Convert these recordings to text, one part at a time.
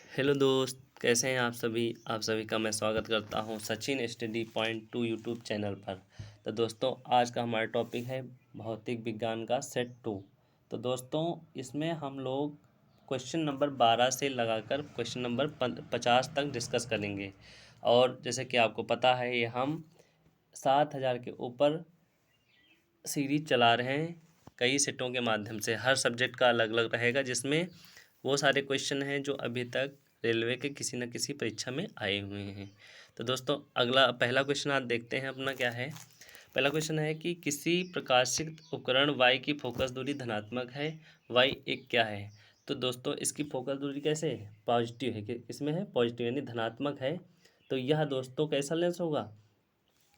Hello दोस्त, कैसे हैं आप सभी का मैं स्वागत करता हूं Sachin study point 2 YouTube channel पर। तो दोस्तों, आज का हमारा टॉपिक है भौतिक विज्ञान का सेट 2। तो दोस्तों, इसमें हम लोग क्वेश्चन नंबर 12 से लगाकर क्वेश्चन नंबर 50 तक डिस्कस करेंगे। और जैसे कि आपको पता है, ये हम 7,000 के ऊपर सीरीज चला रहे हैं कई सेटों के माध्यम से। हर सब्जेक्ट का अलग अलग रहेगा, जिसमें वो सारे क्वेश्चन हैं जो अभी तक रेलवे के किसी न किसी परीक्षा में आए हुए हैं। तो दोस्तों, पहला क्वेश्चन आज देखते हैं अपना क्या है। पहला क्वेश्चन है कि किसी प्रकाशित उपकरण वाई की फोकस दूरी धनात्मक है, वाई एक क्या है। तो दोस्तों, इसकी फोकस दूरी कैसे है, पॉजिटिव है। कि इसमें है पॉजिटिव यानी धनात्मक है। तो यह दोस्तों कैसा लेंस होगा,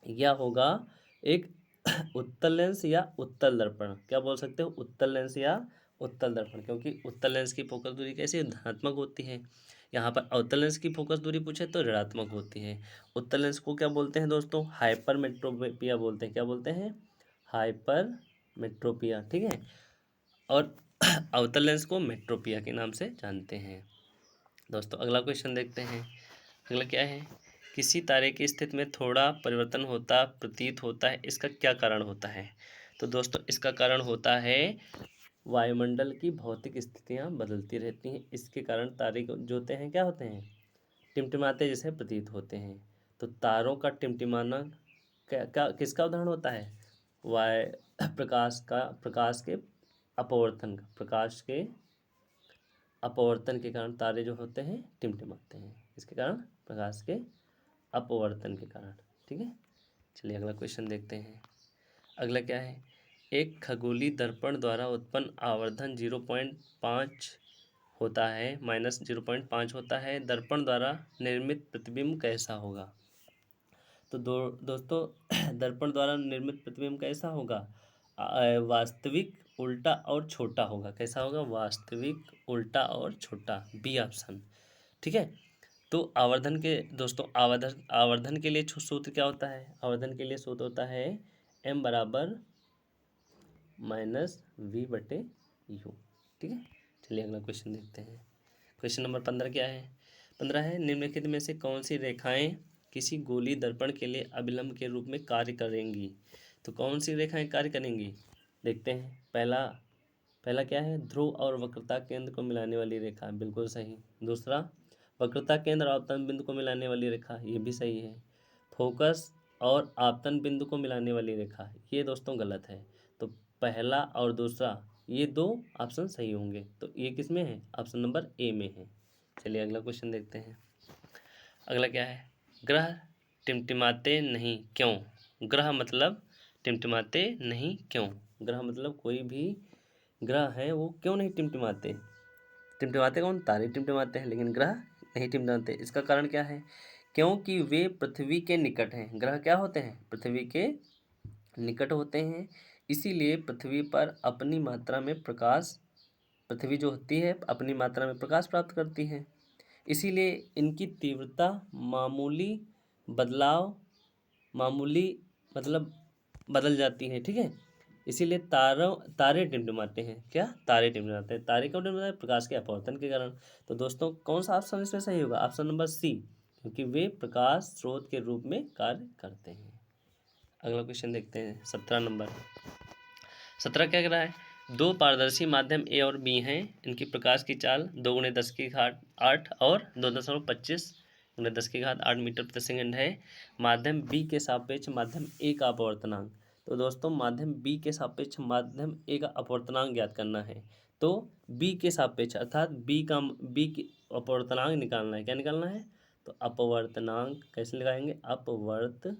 यह होगा एक उत्तल लेंस या उत्तल दर्पण। क्या बोल सकते हो, उत्तल लेंस या उत्तल दर्पण, क्योंकि उत्तल लेंस की फोकस दूरी कैसी धनात्मक होती है। यहाँ पर अवतल लेंस की फोकस दूरी पूछे तो ऋणात्मक होती है। उत्तल लेंस को क्या बोलते हैं दोस्तों, हाइपर मेट्रोपिया बोलते हैं। क्या बोलते हैं, हाइपर मेट्रोपिया, ठीक है। और अवतल लेंस को मेट्रोपिया के नाम से जानते हैं। दोस्तों, अगला क्वेश्चन देखते हैं। अगला क्या है, किसी तारे की स्थिति में थोड़ा परिवर्तन होता प्रतीत होता है, इसका क्या कारण होता है। तो दोस्तों, इसका कारण होता है वायुमंडल की भौतिक स्थितियां बदलती रहती हैं। इसके कारण तारे जो होते हैं क्या होते हैं, टिमटिमाते जैसे प्रतीत होते हैं। तो तारों का टिमटिमाना क्या क्या किसका उदाहरण होता है, वाय प्रकाश के अपवर्तन का। प्रकाश के अपवर्तन के कारण तारे जो होते हैं टिमटिमाते हैं। इसके कारण, प्रकाश के अपवर्तन के कारण, ठीक है। चलिए अगला क्वेश्चन देखते हैं। अगला क्या है, एक खगोलीय दर्पण द्वारा उत्पन्न आवर्धन 0.5 होता है, -0.5 होता है। दर्पण द्वारा निर्मित प्रतिबिंब कैसा होगा। तो दोस्तों दर्पण द्वारा निर्मित प्रतिबिंब कैसा होगा, वास्तविक, उल्टा और छोटा होगा। कैसा होगा, वास्तविक, उल्टा और छोटा, बी ऑप्शन, ठीक है। तो आवर्धन के दोस्तों, आवर्धन आवर्धन के लिए सूत्र क्या होता है, आवर्धन के लिए सूत्र होता है m बराबर -v/u, ठीक है। चलिए अगला क्वेश्चन देखते हैं। क्वेश्चन नंबर 15 क्या है, 15 है, निम्नलिखित में से कौन सी रेखाएं किसी गोलीय दर्पण के लिए अभिलंब के रूप में कार्य करेंगी। तो कौन सी रेखाएं कार्य करेंगी, देखते हैं। पहला पहला क्या है, ध्रुव और वक्रता केंद्र को मिलाने वाली रेखा, बिल्कुल सही। दूसरा, वक्रता केंद्र और आपतन बिंदु को मिलाने वाली रेखा, ये भी सही है। फोकस और आपतन बिंदु को मिलाने वाली रेखा, ये दोस्तों गलत है। तो पहला और दूसरा, ये दो ऑप्शन सही होंगे। तो ये किस में है, ऑप्शन नंबर ए में है। चलिए अगला क्वेश्चन देखते हैं। अगला क्या है, ग्रह टिमटिमाते नहीं क्यों। ग्रह मतलब टिमटिमाते नहीं क्यों। ग्रह मतलब कोई भी ग्रह है वो क्यों नहीं टिमटिमाते। टिमटिमाते कौन, तारे टिमटिमाते हैं, लेकिन ग्रह नहीं टिमटिमाते। इसका कारण क्या है, क्योंकि वे पृथ्वी के निकट हैं। ग्रह क्या होते हैं, पृथ्वी के निकट होते हैं। इसीलिए पृथ्वी पर अपनी मात्रा में प्रकाश, पृथ्वी जो होती है अपनी मात्रा में प्रकाश प्राप्त करती है। इसीलिए इनकी तीव्रता मामूली बदलाव, मामूली मतलब बदल जाती है, ठीक है। इसीलिए तारे टिमटिमाते हैं। क्या, तारे टिमटिमाते हैं। तारे क्यों टिमटिमाते हैं, प्रकाश के अपवर्तन के कारण। तो दोस्तों, कौन सा ऑप्शन इसमें सही होगा, ऑप्शन नंबर सी, क्योंकि वे प्रकाश स्रोत के रूप में कार्य करते हैं। अगला क्वेश्चन देखते हैं, 17 नंबर। 17 क्या कह रहा है, दो पारदर्शी माध्यम ए और बी हैं। इनकी प्रकाश की चाल 2 × 10⁸ और 2.25 × 10⁸ मीटर प्रति सेकंड है। माध्यम बी के सापेक्ष माध्यम ए का अपवर्तनांक। तो दोस्तों, माध्यम बी के सापेक्ष माध्यम ए का अपवर्तनांक ज्ञात करना है। तो बी के सापेक्ष अर्थात बी की अपवर्तनांक निकालना है। क्या निकालना है, तो अपवर्तनांक कैसे लगाएंगे, अपवर्तनांक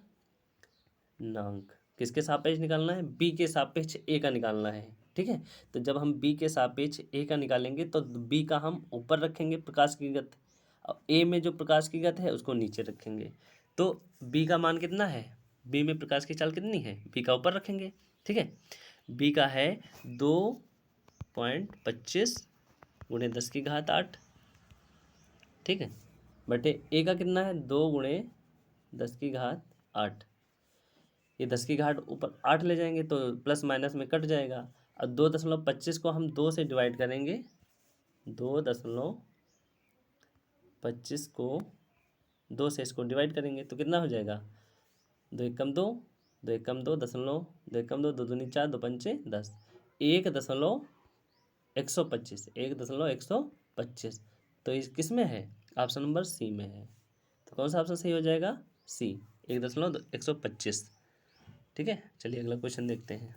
किसके सापेक्ष निकालना है, बी के सापेक्ष ए का निकालना है, ठीक है। तो जब हम बी के सापेक्ष ए का निकालेंगे तो बी का हम ऊपर रखेंगे प्रकाश की गति, और ए में जो प्रकाश की गति है उसको नीचे रखेंगे। तो बी का मान कितना है, बी में प्रकाश की चाल कितनी है, बी का ऊपर रखेंगे, ठीक है। बी का है 2.25 × 10⁸, ठीक है, बटे ए का कितना है 2 × 10⁸। ये 10 की घाट ऊपर 8 ले जाएंगे तो प्लस माइनस में कट जाएगा। और 2.25 को हम 2 से डिवाइड करेंगे, 2.25 25 को 2 से इसको डिवाइड करेंगे तो कितना हो जाएगा, 2 एकम 2, 2 एकम 2 दशमलव, 2 एकम 2, 2 दूनी 4, 2 पंचे 10, 1.125, 1.125। तो इस किस में है, ऑप्शन नंबर सी में है। तो कौन सा ऑप्शन सही हो जाएगा, सी, 1.125। ठीक है, चलिए अगला क्वेश्चन देखते हैं।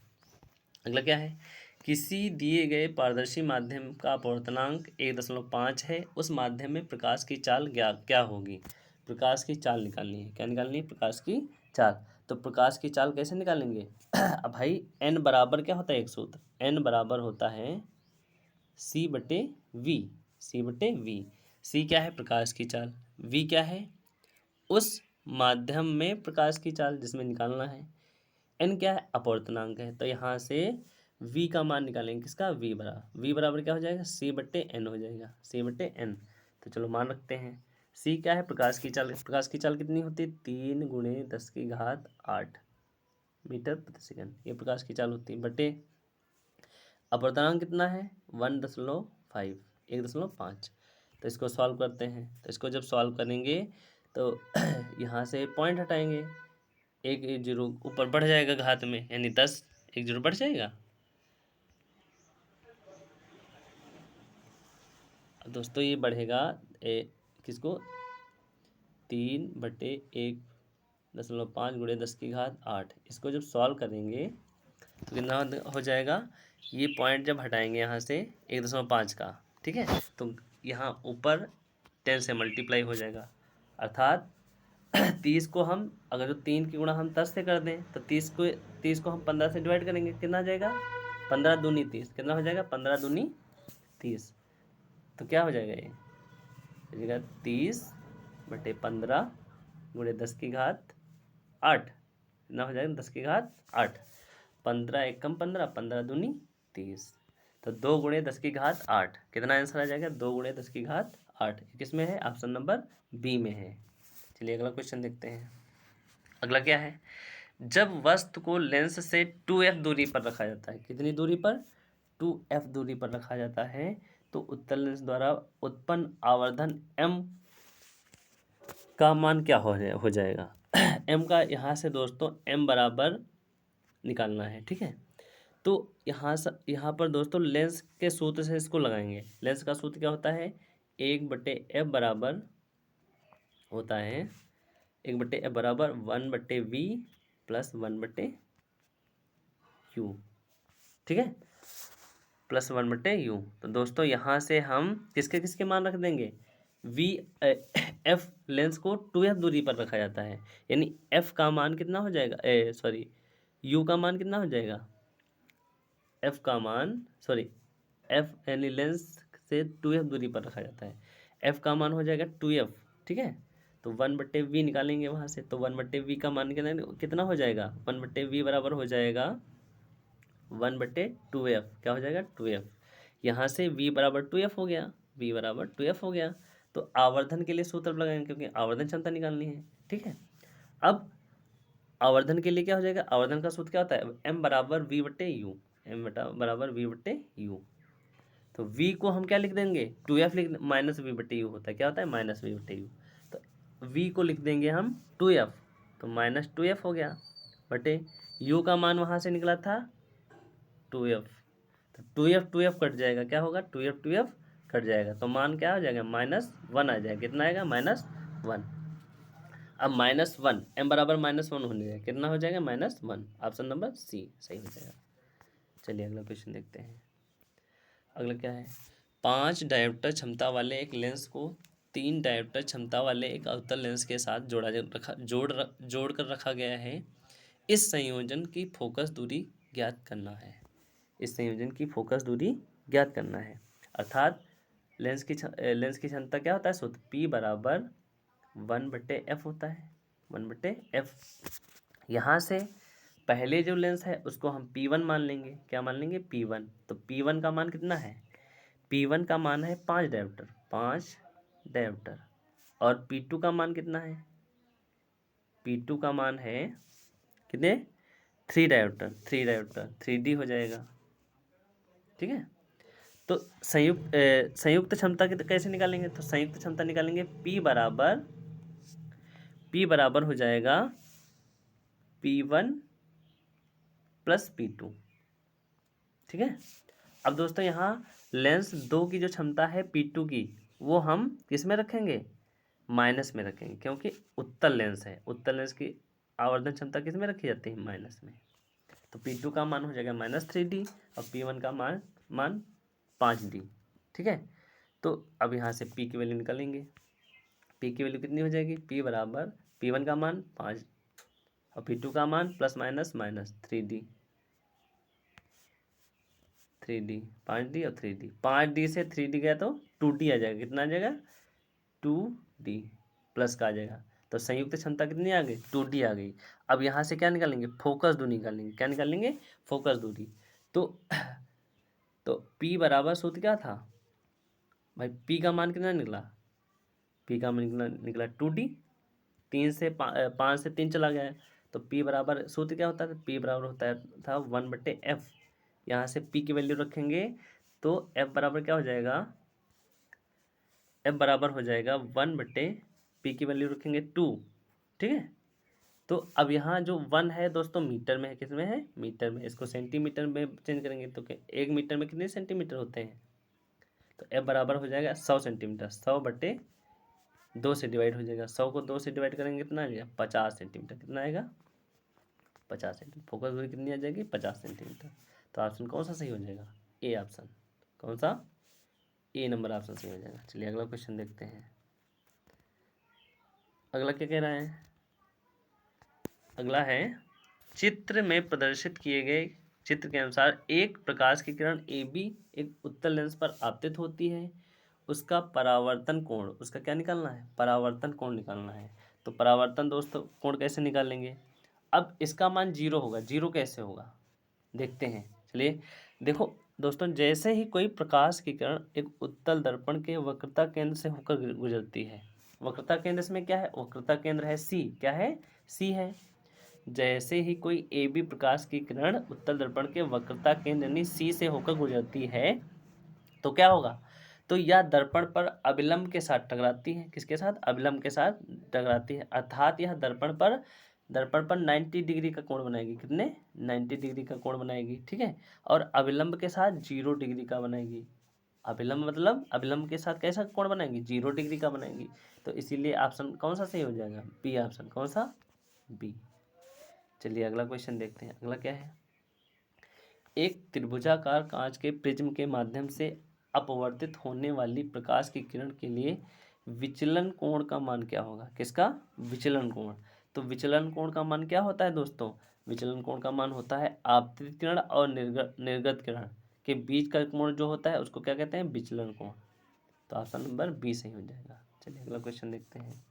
अगला क्या है, किसी दिए गए पारदर्शी माध्यम का अपवर्तनांक 1.5 है, उस माध्यम में प्रकाश की चाल क्या होगी। प्रकाश की चाल निकालनी है, क्या निकालनी है, प्रकाश की चाल। तो प्रकाश की चाल कैसे निकालेंगे अब भाई n बराबर क्या होता है, एक सूत्र, n बराबर होता है c बटे v, c बटे v। c क्या है, प्रकाश की चाल, v क्या है, उस माध्यम में प्रकाश की चाल जिसमें निकालना है, n क्या है, अपवर्तनांक है। तो यहाँ से v का मान निकालेंगे, किसका, v बराबर क्या हो जाएगा, c बटे n हो जाएगा, c बटे n। तो चलो मान रखते हैं, c क्या है, प्रकाश की चाल, प्रकाश की चाल कितनी होती है, 3 × 10⁸ मीटर प्रति सेकंड, ये प्रकाश की चाल होती है, बटे अपवर्तनांक कितना है, 1.5, 1.5। तो इसको सॉल्व करते हैं, तो इसको जब सॉल्व करेंगे तो यहाँ से पॉइंट हटाएंगे, एक जीरो ऊपर बढ़ जाएगा घात में, यानी 10, एक जीरो बढ़ जाएगा। दोस्तों ये बढ़ेगा किसको, 3/1.5 × 10⁸ इसको जब सॉल्व करेंगे तो कितना हो जाएगा, ये पॉइंट जब हटाएंगे यहाँ से 1.5 का, ठीक है, तो यहाँ ऊपर 10 से मल्टीप्लाई हो जाएगा, अर्थात 30 को हम अगर जो 3 की गुणा हम 10 से कर दें तो 30 को हम 15 से डिवाइड करेंगे, कितना आ जाएगा, 15 दूनी 30, कितना हो जाएगा, 15 दूनी 30। तो क्या हो जाएगा, ये हो जाएगा 30/15 × 10⁸, कितना हो जाएगा, 10⁸, 15 एकम 15, 15 दूनी 30। तो 2 × 10⁸, कितना आंसर आ जाएगा, 2 × 10⁸। किसमें है, ऑप्शन नंबर बी में है। चलिए अगला क्वेश्चन देखते हैं। अगला क्या है, जब वस्तु को लेंस से 2f दूरी पर रखा जाता है, कितनी दूरी पर, 2f दूरी पर रखा जाता है, तो उत्तल लेंस द्वारा उत्पन्न आवर्धन m का मान क्या हो जाएगा m का यहाँ से दोस्तों m बराबर निकालना है, ठीक है। तो यहाँ पर दोस्तों लेंस के सूत्र से इसको लगाएंगे, लेंस का सूत्र क्या होता है, 1/f बराबर होता है, 1/f बराबर 1/v प्लस 1/u, ठीक है, प्लस 1/u। तो दोस्तों यहाँ से हम किसके किसके मान रख देंगे, f लेंस को 2f दूरी पर रखा जाता है, यानी f का मान कितना हो जाएगा, u का मान कितना हो जाएगा, f का मान f यानी लेंस से 2f दूरी पर रखा जाता है, f का मान हो जाएगा 2f, ठीक है। तो 1/v निकालेंगे वहाँ से, तो 1/v का मान कितना हो जाएगा, 1/v बराबर हो जाएगा 1/2f, क्या हो जाएगा, 2f। यहाँ से v बराबर 2f हो गया, v बराबर 2f हो गया। तो आवर्धन के लिए सूत्र लगाएंगे, क्योंकि आवर्धन क्षमता निकालनी है, ठीक है। अब आवर्धन के लिए क्या हो जाएगा, आवर्धन का सूत्र क्या होता है, m बराबर v/u, बराबर v/u। तो v को हम क्या लिख देंगे, 2f लिख, माइनस v/u होता है, क्या होता है, माइनस v/u। तो v को लिख देंगे हम 2f, तो -2f हो गया, बटे u का मान वहाँ से निकला था 2f, तो 2f कट जाएगा, क्या होगा, 2f कट जाएगा, तो मान क्या हो जाएगा, -1 आ जाएगा, कितना आएगा, -1। अब -1 m बराबर -1 होने जाएगा, कितना हो जाएगा, -1, ऑप्शन नंबर सी सही हो जाएगा। चलिए अगला क्वेश्चन देखते हैं। अगला क्या है, 5 डायोप्टर क्षमता वाले एक लेंस को 3 डायोप्टर क्षमता वाले एक अवतल लेंस के साथ जोड़ कर रखा गया है। इस संयोजन की फोकस दूरी ज्ञात करना है, इस संयोजन की फोकस दूरी ज्ञात करना है, अर्थात लेंस की क्षमता क्या होता है, सूत्र P बराबर 1/f होता है, 1/f। यहाँ से पहले जो लेंस है उसको हम P1 मान लेंगे, क्या मान लेंगे, P1। तो P1 का मान कितना है, P1 का मान है 5 डायोप्टर, और P2 का मान कितना है, P2 का मान है कितने, 3 डायोप्टर, 3D हो जाएगा, ठीक है। तो संयुक्त क्षमता की कैसे निकालेंगे? तो संयुक्त क्षमता निकालेंगे P बराबर हो जाएगा P1 प्लस P2। ठीक है। अब दोस्तों यहाँ लेंस 2 की जो क्षमता है P2 की, वो हम किस में रखेंगे? माइनस में रखेंगे, क्योंकि उत्तल लेंस है। उत्तल लेंस की आवर्धन क्षमता किस में रखी जाती है? माइनस में। तो P2 का मान हो जाएगा -3D और P1 का मान 5D। ठीक है। तो अब यहाँ से P की वैल्यू निकालेंगे। P की वैल्यू कितनी हो जाएगी? P बराबर P1 का मान 5 और P2 का मान plus minus minus 3D 5D और 3D। 5D से 3D गया तो 2D आ जाएगा। कितना आ जाएगा? 2D प्लस का आ जाएगा। तो संयुक्त क्षमता कितनी आ गई? 2D आ गई। अब यहाँ से क्या निकालेंगे? फोकस दूरी निकालेंगे। क्या निकालेंगे? फोकस दूरी। तो P बराबर सूत्र क्या था भाई? P का मान कितना निकला? P का मान निकला 2D। 5 से 3 चला गया है, तो P बराबर सूत्र क्या होता है? P बराबर होता था 1/F। यहाँ से P की वैल्यू रखेंगे तो F बराबर क्या हो जाएगा? F बराबर हो जाएगा 1/P की वैल्यू रखेंगे 2। ठीक है। तो अब यहाँ जो 1 है दोस्तों मीटर में है। किस में है? मीटर में। इसको सेंटीमीटर में चेंज करेंगे तो 1 मीटर में कितने सेंटीमीटर होते हैं? तो F बराबर हो जाएगा 100 सेंटीमीटर। 100/2 से डिवाइड हो जाएगा। 100 को 2 से डिवाइड करेंगे कितना आ जाएगा? 50 सेंटीमीटर। कितना आएगा? 50 सेंटीमीटर। फोकस दूरी कितनी आ जाएगी? 50 सेंटीमीटर। तो ऑप्शन कौन सा सही हो जाएगा? A option. कौन सा? ए नंबर ऑप्शन सही हो जाएगा। चलिए अगला क्वेश्चन देखते हैं। अगला क्या कह रहा है? अगला है, चित्र में प्रदर्शित किए गए चित्र के अनुसार एक प्रकाश की किरण AB एक उत्तल लेंस पर आपतित होती है। उसका परावर्तन कोण, उसका क्या निकालना है? परावर्तन कोण निकालना है। तो परावर्तन दोस्तों कोण कैसे निकालेंगे? अब इसका मान 0 होगा। 0 कैसे होगा देखते हैं। चलिए देखो दोस्तों, जैसे ही कोई प्रकाश की किरण एक उत्तल दर्पण के वक्रता केंद्र से होकर गुजरती है। वक्रता केंद्र इसमें क्या है? वक्रता केंद्र है C। क्या है? C है। जैसे ही कोई AB प्रकाश की किरण उत्तल दर्पण के वक्रता केंद्र यानी C से होकर गुजरती है तो क्या होगा? तो यह दर्पण पर अविलंब के साथ टकराती है। किसके साथ? अविलंब के साथ टकराती है। अर्थात यह दर्पण पर 90 डिग्री का कोण बनाएगी। कितने? 90 डिग्री का कोण बनाएगी। ठीक है। और अविलंब के साथ 0 डिग्री का बनाएगी। अविलंब मतलब अविलंब के साथ कैसा कोण बनाएगी? 0 डिग्री का बनाएगी। तो इसीलिए ऑप्शन कौन सा सही हो जाएगा? B option. कौन सा? बी। चलिए अगला क्वेश्चन देखते हैं। अगला क्या है? एक त्रिभुजाकार कांच के प्रिज्म के माध्यम से अपवर्तित होने वाली प्रकाश की किरण के लिए विचलन कोण का मान क्या होगा? किसका? विचलन कोण। तो विचलन कोण का मान क्या होता है दोस्तों? विचलन कोण का मान होता है आपतित किरण और निर्गत किरण के बीच का कोण जो होता है उसको क्या कहते हैं? विचलन कोण। तो ऑप्शन नंबर बी सही हो जाएगा। चलिए अगला क्वेश्चन देखते हैं।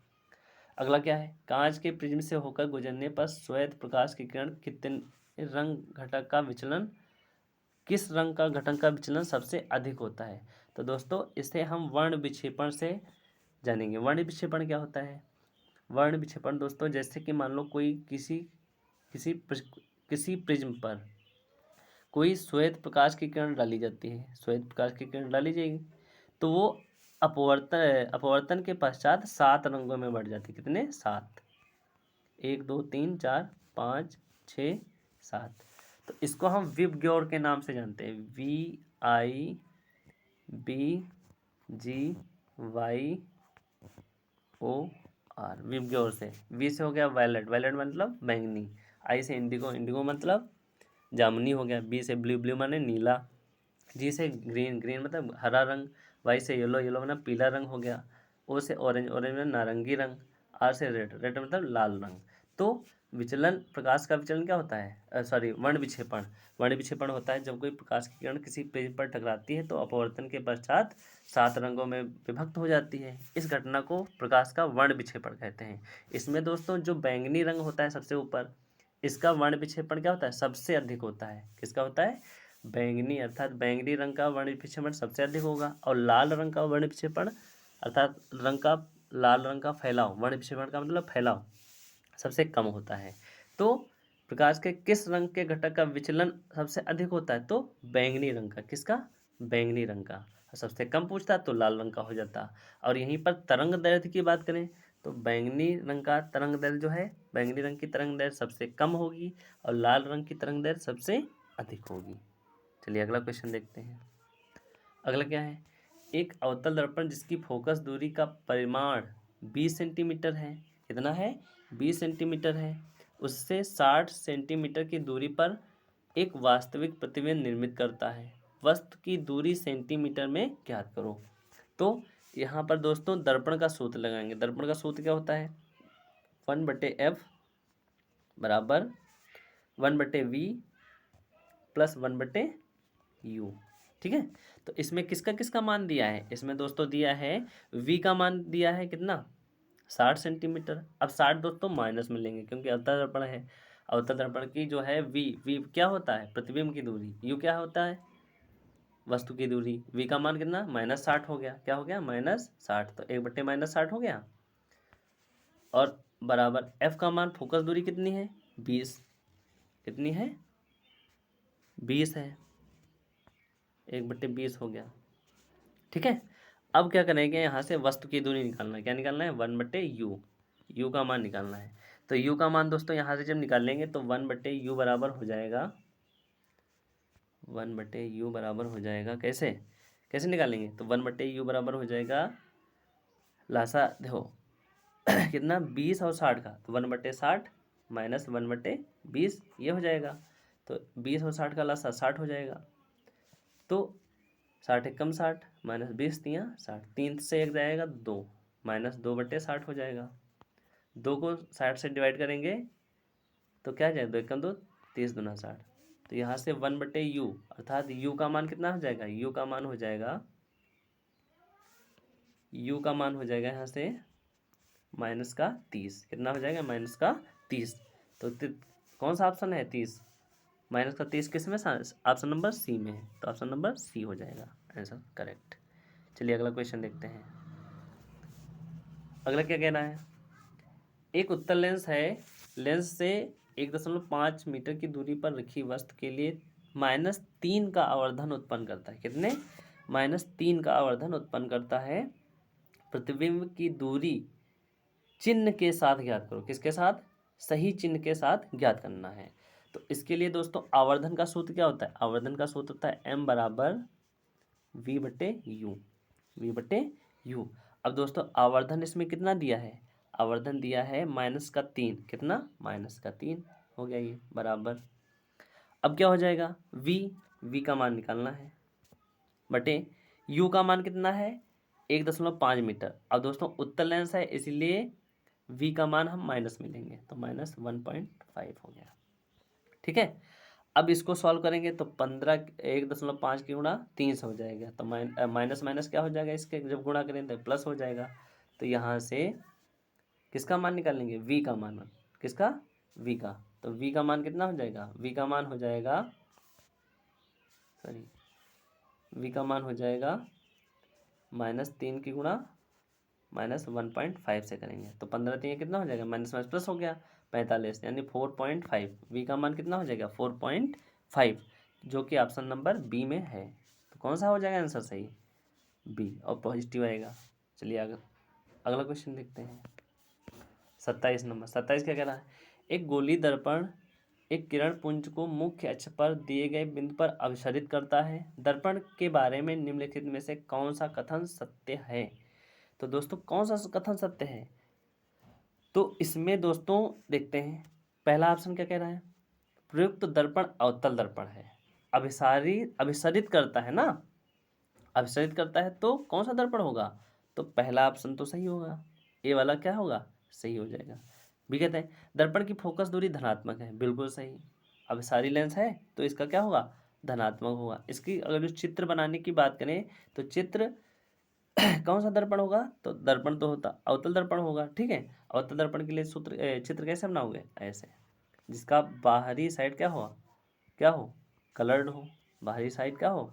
अगला क्या है? कांच के प्रिज्म से होकर गुजरने पर श्वेत प्रकाश की किरण कितने रंग घटक का विचलन, किस रंग का घटक का विचलन सबसे अधिक होता है? तो दोस्तों इसे हम वर्ण विक्षेपण से जानेंगे। वर्ण विक्षेपण क्या होता है? वर्ण विक्षेपण दोस्तों, जैसे कि मान लो कोई किसी प्रिज्म पर कोई श्वेत प्रकाश की किरण डाली जाती है। श्वेत प्रकाश की किरण डाली जाएगी तो वो अपवर्तन के पश्चात 7 रंगों में बढ़ जाती है। कितने? 7। 1 2 3 4 5 6 7। तो इसको हम विबग्योर के नाम से जानते हैं। VIBGYOR। विबग्योर से। V से हो गया वायलेट। वायलेट मतलब बैंगनी। I से इंडिगो। इंडिगो मतलब जामुनी हो गया। B से ब्लू। ब्लू माने नीला। G से ग्रीन। ग्रीन मतलब हरा रंग। Y से येलो। येलो मतलब पीला रंग हो गया। O से ऑरेंज। ऑरेंज मतलब नारंगी रंग। R से रेड। रेड मतलब लाल रंग। तो विचलन, प्रकाश का विचलन क्या होता है? सॉरी, वर्ण विक्षेपण। वर्ण विक्षेपण होता है जब कोई प्रकाश की किरण किसी प्रिज्म पर टकराती है तो अपवर्तन के पश्चात 7 रंगों में विभक्त हो जाती है। इस घटना को प्रकाश का वर्ण विक्षेपण कहते हैं। इसमें दोस्तों जो बैंगनी रंग होता है सबसे ऊपर, इसका वर्ण विक्षेपण क्या होता है? सबसे अधिक होता है। किसका होता है? बैंगनी। अर्थात बैंगनी रंग का वर्ण विक्षेपण सबसे अधिक होगा। और लाल रंग का वर्ण विक्षेपण अर्थात लाल रंग का फैलाव, वर्ण विक्षेपण का मतलब फैलाव, सबसे कम होता है। तो प्रकाश के किस रंग के घटक का विचलन सबसे अधिक होता है? तो बैंगनी रंग का। किसका? बैंगनी रंग का। सबसे कम पूछता तो लाल रंग का हो जाता। और यहीं पर तरंग दैर्घ्य की बात करें तो बैंगनी रंग का तरंग दैर्घ्य जो है, बैंगनी रंग की तरंग दैर्घ्य सबसे कम होगी और लाल रंग की तरंग दैर्घ्य सबसे अधिक होगी। चलिए अगला क्वेश्चन देखते हैं। अगला क्या है, एक अवतल दर्पण जिसकी फोकस दूरी का परिमाण 20 सेंटीमीटर है, कितना है 20 सेंटीमीटर है, उससे 60 सेंटीमीटर की दूरी पर एक वास्तविक प्रतिबिंब निर्मित करता है, वस्तु की दूरी सेंटीमीटर में ज्ञात करो। तो यहाँ पर दोस्तों दर्पण का सूत्र लगाएंगे। दर्पण का सूत्र क्या होता है, 1/f बराबर 1/v प्लस 1/u। ठीक है, तो इसमें किसका किसका मान दिया है, इसमें दोस्तों दिया है v का मान दिया है कितना 60 सेंटीमीटर। अब 60 दोस्तों माइनस में लेंगे क्योंकि अवतल दर्पण है। अवतल दर्पण की जो है v क्या होता है प्रतिबिंब की दूरी, u क्या होता है वस्तु की दूरी। v का मान कितना -60 हो गया, क्या हो गया -60, तो 1/-60 हो गया। और बराबर f का मान फोकस दूरी कितनी है 20, कितनी है 20 है, 1/20 हो गया। ठीक है, अब क्या करेंगे यहाँ से वस्तु की दूरी निकालना है, क्या निकालना है 1/u, u का मान निकालना है। तो u का मान दोस्तों यहाँ से जब निकालेंगे तो 1/u बराबर हो जाएगा, 1/u बराबर हो जाएगा कैसे कैसे निकालेंगे, तो 1/u बराबर हो जाएगा लासा देखो कितना 20 और 60 का, तो 1/60 माइनस 1/20 ये हो जाएगा। तो 20 और 60 का लासा 60 हो जाएगा। तो 60 एकम 60 माइनस 20×3 3 से 1 जाएगा 2 माइनस 2/60 हो जाएगा। 2 को 60 से डिवाइड करेंगे तो क्या जाएगा 2 एकम 2 30 दूना 60। तो यहाँ से 1/u अर्थात u का मान कितना हो जाएगा, u का मान हो जाएगा यहाँ से -30, कितना हो जाएगा -30। तो कौन सा ऑप्शन है 30, -30 किस में, ऑप्शन नंबर सी में है, तो ऑप्शन नंबर सी हो जाएगा आंसर करेक्ट। चलिए अगला क्वेश्चन देखते हैं। अगला क्या कहना है, एक उत्तल लेंस है, लेंस से 1.5 मीटर की दूरी पर रखी वस्तु के लिए -3 का आवर्धन उत्पन्न करता है, कितने -3 का आवर्धन उत्पन्न करता है। प्रतिबिंब की दूरी चिन्ह के साथ ज्ञात करो, किसके साथ, सही चिन्ह के साथ ज्ञात करना है। तो इसके लिए दोस्तों आवर्धन का सूत्र क्या होता है, आवर्धन का सूत्र होता है m बराबर v/u। अब दोस्तों आवर्धन इसमें कितना दिया है, आवर्धन दिया है -3, कितना -3 हो गया ये बराबर। अब क्या हो जाएगा v का मान निकालना है बटे u का मान कितना है 1.5 मीटर। अब दोस्तों उत्तल लेंस है इसलिए v का मान हम माइनस में लेंगे तो -1.5 हो गया। ठीक है, अब इसको सॉल्व करेंगे तो 15 1.5 की गुणा 3 से हो जाएगा, तो माइनस माइनस क्या हो जाएगा इसके जब गुणा करें तो प्लस हो जाएगा। तो यहाँ से किसका मान निकालेंगे v का मान, किसका v का, तो v का मान कितना हो जाएगा, v का मान हो जाएगा v का मान हो जाएगा -3 की गुणा -1.5 से करेंगे तो 15 कितना हो जाएगा माइनस माइनस प्लस हो गया 45 यानी 4.5। v का मान कितना हो जाएगा 4.5 जो कि ऑप्शन नंबर बी में है। तो कौन सा हो जाएगा आंसर सही, बी और पॉजिटिव आएगा। चलिए आगे अगला क्वेश्चन देखते हैं। 27 नंबर, 27 क्या कह रहा है, एक गोली दर्पण एक किरण पुंज को मुख्य अक्ष पर दिए गए बिंदु पर अभिसरित करता है। दर्पण के बारे में निम्नलिखित में से कौन सा कथन सत्य है। तो दोस्तों कौन सा कथन सत्य है, तो इसमें दोस्तों देखते हैं पहला ऑप्शन क्या कह रहा है, प्रयुक्त दर्पण अवतल दर्पण है, अभिसरित करता है ना, अभिसरित करता है तो कौन सा दर्पण होगा, तो पहला ऑप्शन तो सही होगा, ए वाला क्या होगा सही हो जाएगा। भी कहते हैं दर्पण की फोकस दूरी धनात्मक है, बिल्कुल सही, अभिसारी लेंस है तो इसका क्या होगा धनात्मक होगा। इसकी अगर चित्र बनाने की बात करें तो चित्र कौन सा दर्पण होगा, तो दर्पण तो होता अवतल दर्पण होगा। ठीक है, अवतल दर्पण के लिए चित्र कैसे बनाओगे, ऐसे जिसका बाहरी साइड क्या हो कलर्ड हो, बाहरी साइड क्या हो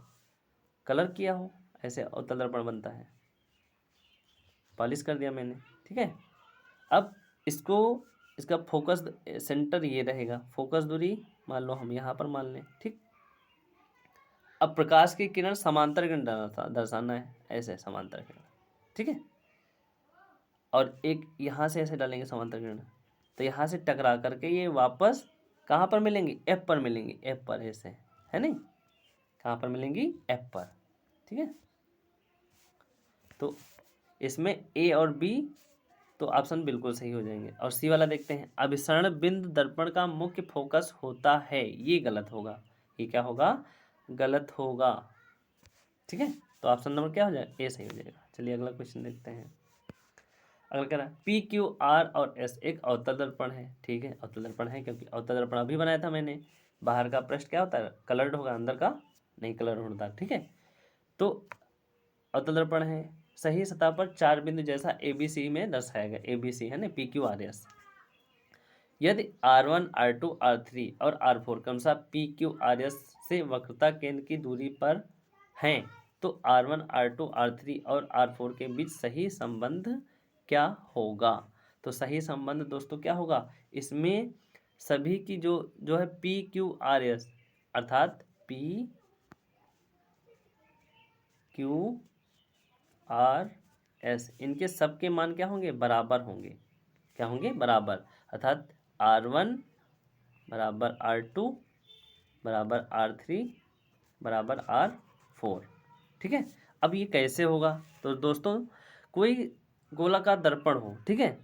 कलर किया हो, ऐसे अवतल दर्पण बनता है। पॉलिश कर दिया मैंने। ठीक है, अब इसका फोकस सेंटर ये रहेगा, फोकस दूरी मान लो हम यहाँ पर मान लें। ठीक, अब प्रकाश की किरण समांतर किरण दर्शाना है, ऐसे समांतर किरण, ठीक है। और एक यहाँ से ऐसे डालेंगे समांतर किरण, तो यहाँ से टकरा करके ये वापस कहाँ पर मिलेंगी, एफ पर मिलेंगी, एफ पर ऐसे, है नहीं, कहाँ पर मिलेंगी, एफ पर, ठीक है। तो इसमें ए और बी तो ऑप्शन बिल्कुल सही हो जाएंगे। और सी वाला देखते हैं, अभिसरण बिंदु दर्पण का मुख्य फोकस होता है, ये गलत होगा, ये क्या होगा, गलत होगा, ठीक है। तो ऑप्शन नंबर क्या हो जाएगा, ए सही हो जाएगा। चलिए अगला क्वेश्चन देखते हैं। अगला कह रहा है पी क्यू आर और एस एक अवतल दर्पण है, ठीक है, अवतल दर्पण है क्योंकि अवतल दर्पण अभी बनाया था मैंने। बाहर का पृष्ठ क्या होता है, कलर्ड होगा, अंदर का नहीं कलर होता, ठीक है। तो अवतल दर्पण है, सही सतह पर चार बिंदु जैसा ए बी सी में दर्शाया गया, ए बी सी है ना, पी क्यू आर एस। यदि R1 R2 R3 और R4 क्रमशः पी क्यू आर एस से वक्रता केंद्र की दूरी पर हैं, तो R1 R2 R3 और R4 के बीच सही संबंध क्या होगा। तो सही संबंध दोस्तों क्या होगा, इसमें सभी की जो जो है पी क्यू आर एस अर्थात पी क्यू आर एस, इनके सबके मान क्या होंगे, बराबर होंगे, क्या होंगे, बराबर, अर्थात R1 बराबर R2 बराबर R3 बराबर R4, ठीक है। अब ये कैसे होगा, तो दोस्तों कोई गोलाकार दर्पण हो, ठीक है,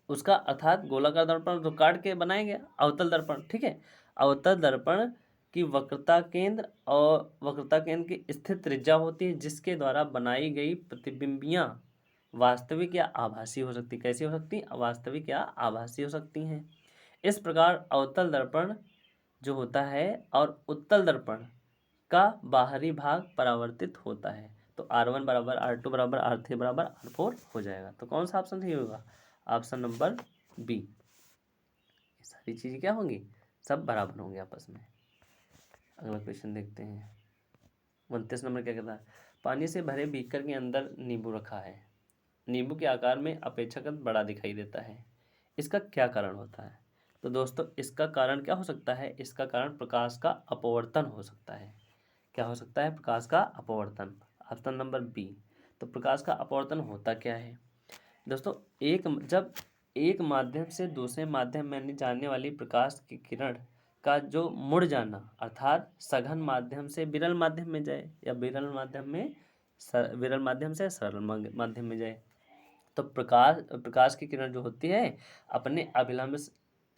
उसका अर्थात गोलाकार दर्पण जो काट के बनाएंगे अवतल दर्पण, ठीक है। अवतल दर्पण की वक्रता केंद्र और वक्रता केंद्र की स्थित त्रिज्या होती है, जिसके द्वारा बनाई गई प्रतिबिंबियां वास्तविक या आभासी हो सकती, कैसी हो सकती, वास्तविक या आभासी हो सकती हैं। इस प्रकार अवतल दर्पण जो होता है और उत्तल दर्पण का बाहरी भाग परावर्तित होता है। तो R1 बराबर R2 बराबर R3 बराबर R4 हो जाएगा। तो कौन सा ऑप्शन सही होगा, ऑप्शन नंबर बी। ये सारी चीजें क्या होंगी, सब बराबर होंगे आपस में। अगला क्वेश्चन देखते हैं। 29 नंबर क्या कहता है, पानी से भरे बीकर के अंदर नींबू रखा है, नींबू के आकार में अपेक्षाकृत बड़ा दिखाई देता है, इसका क्या कारण होता है। तो दोस्तों इसका कारण क्या हो सकता है, इसका कारण प्रकाश का अपवर्तन हो सकता है। क्या हो सकता है, प्रकाश का अपवर्तन, ऑप्शन नंबर बी। तो प्रकाश का अपवर्तन होता क्या है दोस्तों, जब एक माध्यम से दूसरे माध्यम में जाने वाली प्रकाश की किरण का जो मुड़ जाना, अर्थात सघन माध्यम से विरल माध्यम में जाए या विरल माध्यम से सरल माध्यम में जाए, तो प्रकाश की किरण जो होती है अपने अभिलंब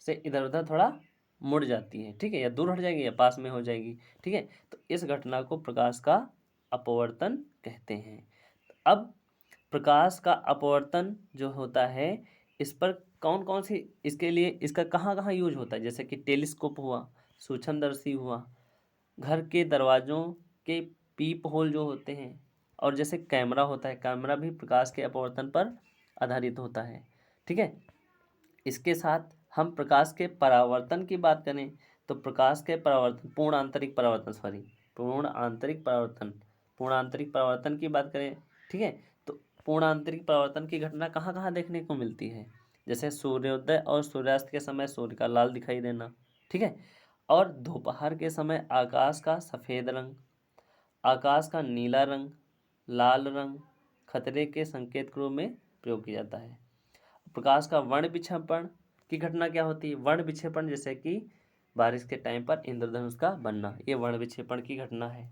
से इधर उधर थोड़ा मुड़ जाती है, ठीक है, या दूर हट जाएगी या पास में हो जाएगी, ठीक है। तो इस घटना को प्रकाश का अपवर्तन कहते हैं। अब प्रकाश का अपवर्तन जो होता है, इस पर कौन कौन सी, इसके लिए इसका कहाँ कहाँ यूज होता है, जैसे कि टेलीस्कोप हुआ, सूक्ष्मदर्शी हुआ, घर के दरवाज़ों के पीप होल जो होते हैं, और जैसे कैमरा होता है, कैमरा भी प्रकाश के अपवर्तन पर आधारित होता है, ठीक है। इसके साथ हम प्रकाश के परावर्तन की बात करें, तो प्रकाश के परावर्तन पूर्ण आंतरिक परावर्तन की बात करें, ठीक है। तो पूर्ण आंतरिक परावर्तन की घटना कहाँ कहाँ देखने को मिलती है, जैसे सूर्योदय और सूर्यास्त के समय सूर्य का लाल दिखाई देना, ठीक है। और दोपहर के समय आकाश का सफ़ेद रंग, आकाश का नीला रंग, लाल रंग खतरे के संकेत के रूप में प्रयोग किया जाता है। प्रकाश का वर्ण विक्षेपण की घटना क्या होती है, वर्ण विक्षेपण जैसे कि बारिश के टाइम पर इंद्रधनुष का बनना, ये वर्ण विक्षेपण की घटना है।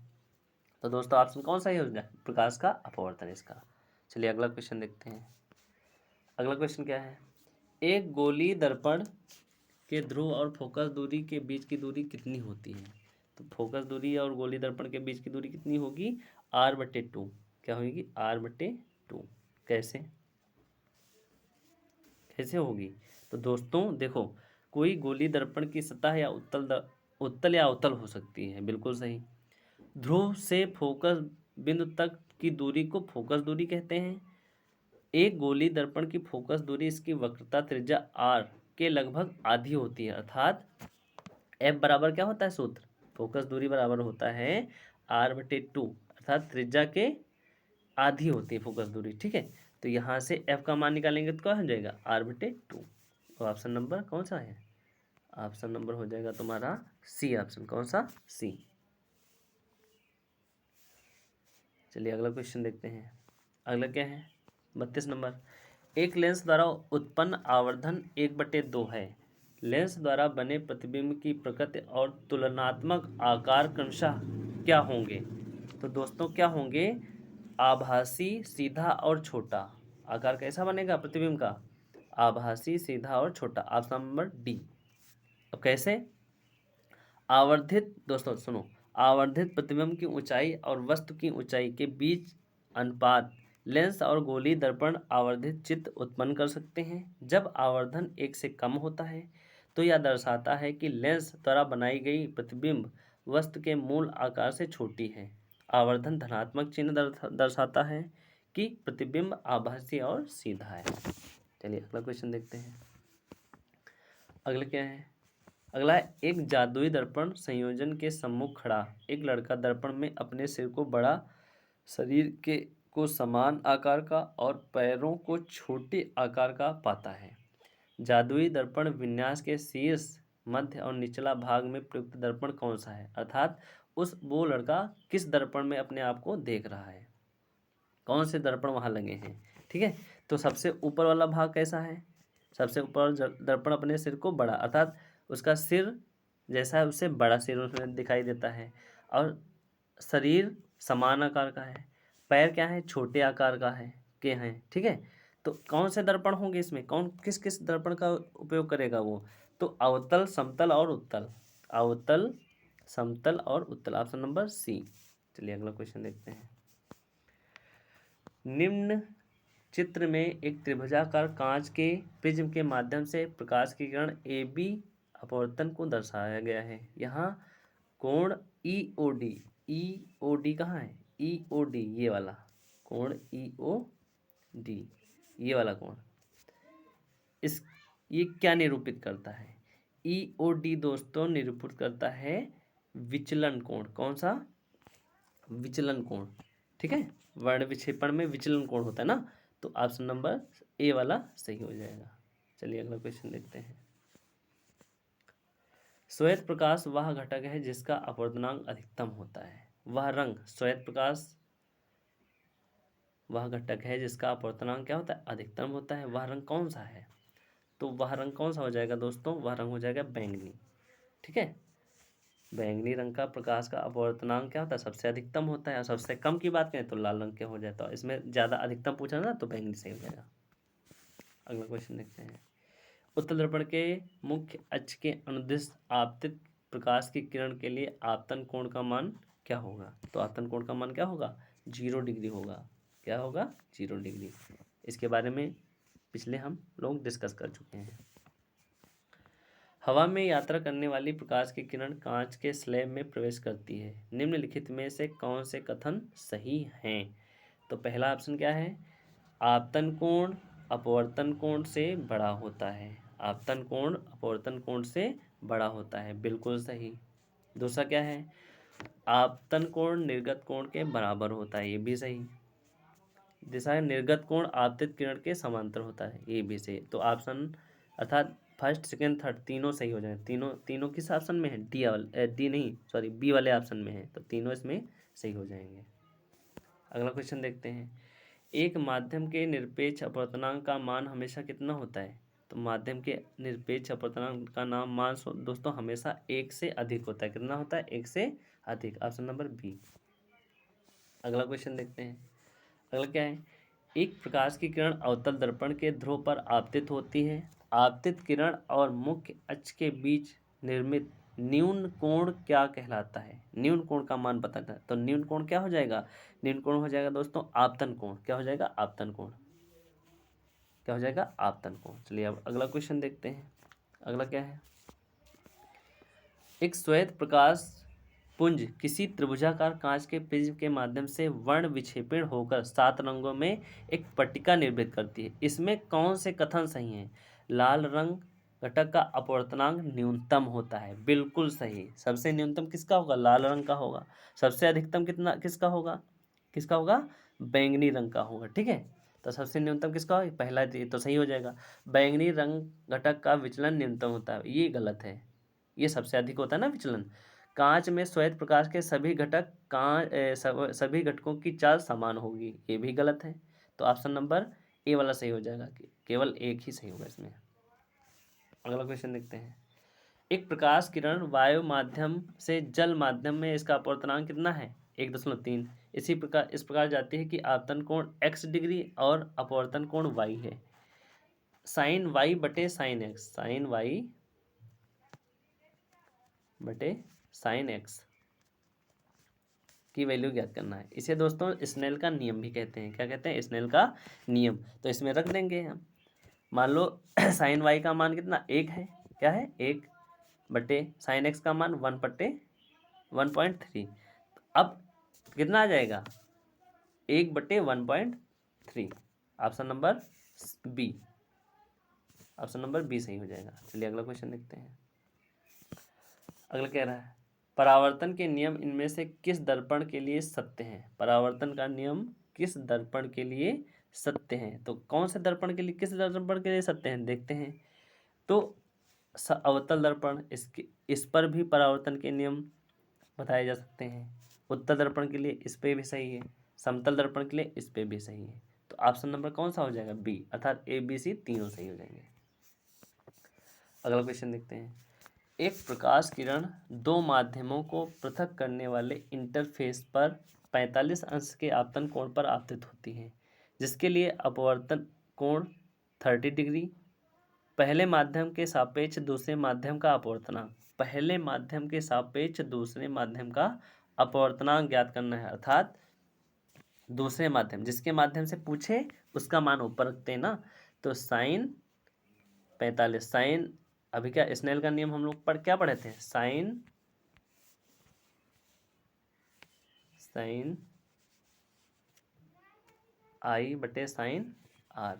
तो दोस्तों ऑप्शन कौन सा ही हो जाए, प्रकाश का अपवर्तन इसका। चलिए अगला क्वेश्चन देखते हैं। अगला क्वेश्चन क्या है, एक गोली दर्पण के ध्रुव और फोकस दूरी के बीच की दूरी कितनी होती है। तो फोकस दूरी और गोली दर्पण के बीच की दूरी कितनी होगी, R/2, क्या होगी, R/2। कैसे कैसे होगी, तो दोस्तों देखो, कोई गोली दर्पण की सतह या उत्तल या अवतल हो सकती है, बिल्कुल सही। ध्रुव से फोकस बिंदु तक की दूरी को फोकस दूरी कहते हैं। एक गोली दर्पण की फोकस दूरी इसकी वक्रता त्रिज्या R के लगभग आधी होती है, अर्थात F बराबर क्या होता है सूत्र, फोकस दूरी बराबर होता है R/2, अर्थात त्रिज्या के आधी होती है फोकस दूरी, ठीक है। तो यहाँ से F का मान निकालेंगे तो क्या हो जाएगा, R/2। तो ऑप्शन नंबर कौन सा है, ऑप्शन नंबर हो जाएगा तुम्हारा सी ऑप्शन, कौन सा, सी। चलिए अगला क्वेश्चन देखते हैं। अगला क्या है 32 नंबर। एक लेंस द्वारा उत्पन्न आवर्धन 1/2 है। लेंस द्वारा बने प्रतिबिंब की प्रकृति और तुलनात्मक आकार क्रमशः क्या होंगे? तो दोस्तों क्या होंगे? आभासी, सीधा और छोटा। आकार कैसा बनेगा प्रतिबिंब का? आभासी, सीधा और छोटा। Option number D. अब कैसे? आवर्धित, दोस्तों सुनो, आवर्धित प्रतिबिंब की ऊंचाई और वस्तु की ऊंचाई के बीच अनुपात लेंस और गोली दर्पण आवर्धित चित्र उत्पन्न कर सकते हैं। जब आवर्धन 1 से कम होता है तो यह दर्शाता है कि लेंस द्वारा बनाई गई प्रतिबिंब वस्तु के मूल आकार से छोटी है। आवर्धन धनात्मक चिन्ह दर्शाता है कि प्रतिबिंब आभासी और सीधा है। चलिए अगला क्वेश्चन देखते हैं। अगला क्या है? अगला है, एक जादुई दर्पण संयोजन के सम्मुख खड़ा एक लड़का दर्पण में अपने सिर को बड़ा, शरीर के को समान आकार का और पैरों को छोटे आकार का पाता है। जादुई दर्पण विन्यास के शीर्ष, मध्य और निचला भाग में प्रयुक्त दर्पण कौन सा है? अर्थात वो लड़का किस दर्पण में अपने आप को देख रहा है, कौन से दर्पण वहाँ लगे हैं। ठीक है, तो सबसे ऊपर वाला भाग कैसा है? सबसे ऊपर दर्पण अपने सिर को बड़ा, अर्थात उसका सिर जैसा है उससे बड़ा सिर उसमें दिखाई देता है, और शरीर समान आकार का है, पैर क्या है? छोटे आकार का है के हैं। ठीक है, तो कौन से दर्पण होंगे इसमें? कौन किस किस दर्पण का उपयोग करेगा वो? तो अवतल, समतल और उत्तल। अवतल, समतल और उत्तल। Option number C. चलिए अगला क्वेश्चन देखते हैं। निम्न चित्र में एक त्रिभुजाकार कांच के प्रिज्म के माध्यम से प्रकाश की किरण ए बी अपवर्तन को दर्शाया गया है। यहाँ कोण ई ओ डी कहाँ है? ई ओ डी, ये वाला कोण ई ओ डी, ये वाला कोण, इस ये क्या निरूपित करता है? ई ओ डी दोस्तों निरूपित करता है विचलन कोण। कौन सा? विचलन कोण। ठीक है, वर्ण विक्षेपण में विचलन कोण होता है ना, तो ऑप्शन नंबर ए वाला सही हो जाएगा। चलिए अगला क्वेश्चन देखते हैं। श्वेत प्रकाश वह घटक है जिसका अपवर्तनांक अधिकतम होता है। वह रंग, श्वेत प्रकाश वह घटक है जिसका अपवर्तनांक क्या होता है? अधिकतम होता है। वह रंग कौन सा है? तो वह रंग कौन सा हो जाएगा दोस्तों? वह रंग हो जाएगा बैंगनी। ठीक है, बैंगनी रंग का प्रकाश का अपवर्तनांक क्या होता है? सबसे अधिकतम होता है। और सबसे कम की बात करें तो लाल रंग के हो जाता है। इसमें ज़्यादा अधिकतम पूछा ना, तो बैंगनी सही हो जाएगा। अगला क्वेश्चन देखते हैं। उत्तल दर्पण के मुख्य अक्ष के अनुदिश आपतित प्रकाश की किरण के लिए आपतन कोण का मान क्या होगा? तो आपतन कोण का मान क्या होगा? 0 डिग्री होगा। क्या होगा? 0 डिग्री। इसके बारे में पिछले हम लोग डिस्कस कर चुके हैं। हवा में यात्रा करने वाली प्रकाश की किरण कांच के स्लैब में प्रवेश करती है। निम्नलिखित में से कौन से कथन सही हैं? तो पहला ऑप्शन क्या है? आपतन कोण अपवर्तन कोण से बड़ा होता है। आपतन कोण अपवर्तन कोण से बड़ा होता है, बिल्कुल सही। दूसरा क्या है? आपतन कोण निर्गत कोण के बराबर होता है, ये भी सही। दूसरा है निर्गत कोण आपतित किरण के समांतर होता है, ये भी सही। तो ऑप्शन अर्थात फर्स्ट, सेकंड, थर्ड तीनों सही हो जाए। तीनों किस ऑप्शन में है? डी नहीं, सॉरी, बी वाले ऑप्शन में है, तो तीनों इसमें सही हो जाएंगे। अगला क्वेश्चन देखते हैं। एक माध्यम के निरपेक्ष अपवर्तनांक का मान हमेशा कितना होता है? तो माध्यम के निरपेक्ष अपवर्तनांक का मान दोस्तों हमेशा 1 से अधिक होता है। कितना होता है? 1 से अधिक। Option number B. अगला क्वेश्चन देखते हैं। अगला क्या है? एक प्रकाश की किरण अवतल दर्पण के ध्रुव पर आपतित होती है। आपतित किरण और मुख्य अक्ष के बीच निर्मित न्यून कोण क्या कहलाता है? न्यून कोण का मान पता था, तो न्यून कोण क्या हो जाएगा? न्यून कोण हो जाएगा दोस्तों आपतन कोण। क्या हो जाएगा? आपतन कोण। क्या हो जाएगा? आपतन कोण। चलिए अब अगला क्वेश्चन देखते हैं। अगला क्या है? एक श्वेत प्रकाश पुंज किसी त्रिभुजाकार कांच के प्रिज्म के माध्यम से वर्ण विक्षेपण होकर 7 रंगों में एक पट्टिका निर्मित करती है। इसमें कौन से कथन सही हैं? लाल रंग घटक का अपवर्तनांक न्यूनतम होता है, बिल्कुल सही। सबसे न्यूनतम किसका होगा? लाल रंग का होगा। सबसे अधिकतम कितना किसका होगा? किसका होगा? बैंगनी रंग का होगा। ठीक है, तो सबसे न्यूनतम किसका होगा? पहला तो सही हो जाएगा। बैंगनी रंग घटक का विचलन न्यूनतम होता है, ये गलत है। ये सबसे अधिक होता है ना विचलन। कांच में श्वेत प्रकाश के सभी घटक सभी घटकों की चार्ज समान होगी, ये भी गलत है। तो ऑप्शन नंबर ए वाला सही हो जाएगा, केवल एक ही सही होगा इसमें। अगला क्वेश्चन देखते हैं। एक प्रकाश किरण वायु माध्यम से जल माध्यम में, इसका अपवर्तनांक कितना है? 1.3। इस प्रकार जाती है कि आपतन कोण x डिग्री और अपवर्तन कोण y है। साइन वाई बटे साइन एक्स, साइन वाई बटे साइन एक्स की वैल्यू ज्ञात करना है। इसे दोस्तों स्नेल का नियम भी कहते हैं। क्या कहते हैं? स्नेल का नियम। तो इसमें रख देंगे हम। मान लो साइन वाई का मान कितना? 1 है। क्या है? 1 बटे साइन एक्स का मान 1/1.3। अब कितना आ जाएगा? 1/1.3। Option number B, option number B सही हो जाएगा। चलिए अगला क्वेश्चन देखते हैं। अगला कह रहा है परावर्तन के नियम इनमें से किस दर्पण के लिए सत्य हैं? परावर्तन का नियम किस दर्पण के लिए सत्य हैं? तो कौन से दर्पण के लिए, किस दर्पण के लिए सत्य हैं, देखते हैं। तो अवतल दर्पण, इस पर भी परावर्तन के नियम बताए जा सकते हैं। उत्तल दर्पण के लिए इस पे भी सही है, समतल दर्पण के लिए इस पे भी सही है। तो ऑप्शन नंबर कौन सा हो जाएगा? बी, अर्थात ए बी सी तीनों सही हो जाएंगे। अगला क्वेश्चन देखते हैं। एक प्रकाश किरण दो माध्यमों को पृथक करने वाले इंटरफेस पर 45 अंश के आपतन कोण पर आपतित होती है, जिसके लिए अपवर्तन कोण 30 डिग्री। पहले माध्यम के सापेक्ष दूसरे माध्यम का अपवर्तनांक, पहले माध्यम के सापेक्ष दूसरे माध्यम का अपवर्तनांक ज्ञात करना है। अर्थात दूसरे माध्यम, जिसके माध्यम से पूछे उसका मान ऊपर रखते हैं ना। तो साइन 45, साइन अभी क्या स्नेल का नियम हम लोग क्या पढ़े थे? साइन आई बटे साइन आर,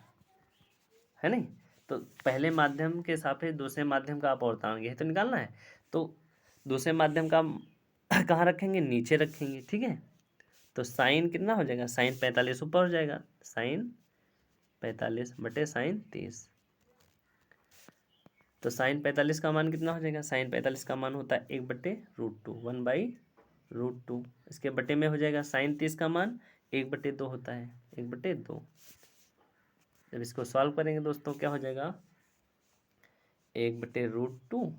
है नहीं। तो पहले माध्यम के सापेक्ष दूसरे माध्यम का अपवर्तनांक यही तो निकालना है। तो दूसरे माध्यम का कहाँ रखेंगे? नीचे रखेंगे, ठीक है। तो साइन कितना हो जाएगा? साइन 45 ऊपर हो जाएगा, साइन 45 बटे साइन 30। तो साइन 45 का मान कितना हो जाएगा? साइन 45 का मान होता है 1/√2, 1/√2। इसके बटे में हो जाएगा साइन 30 का मान 1/2 होता है, 1/2। जब इसको सॉल्व करेंगे दोस्तों क्या हो जाएगा? 1/√2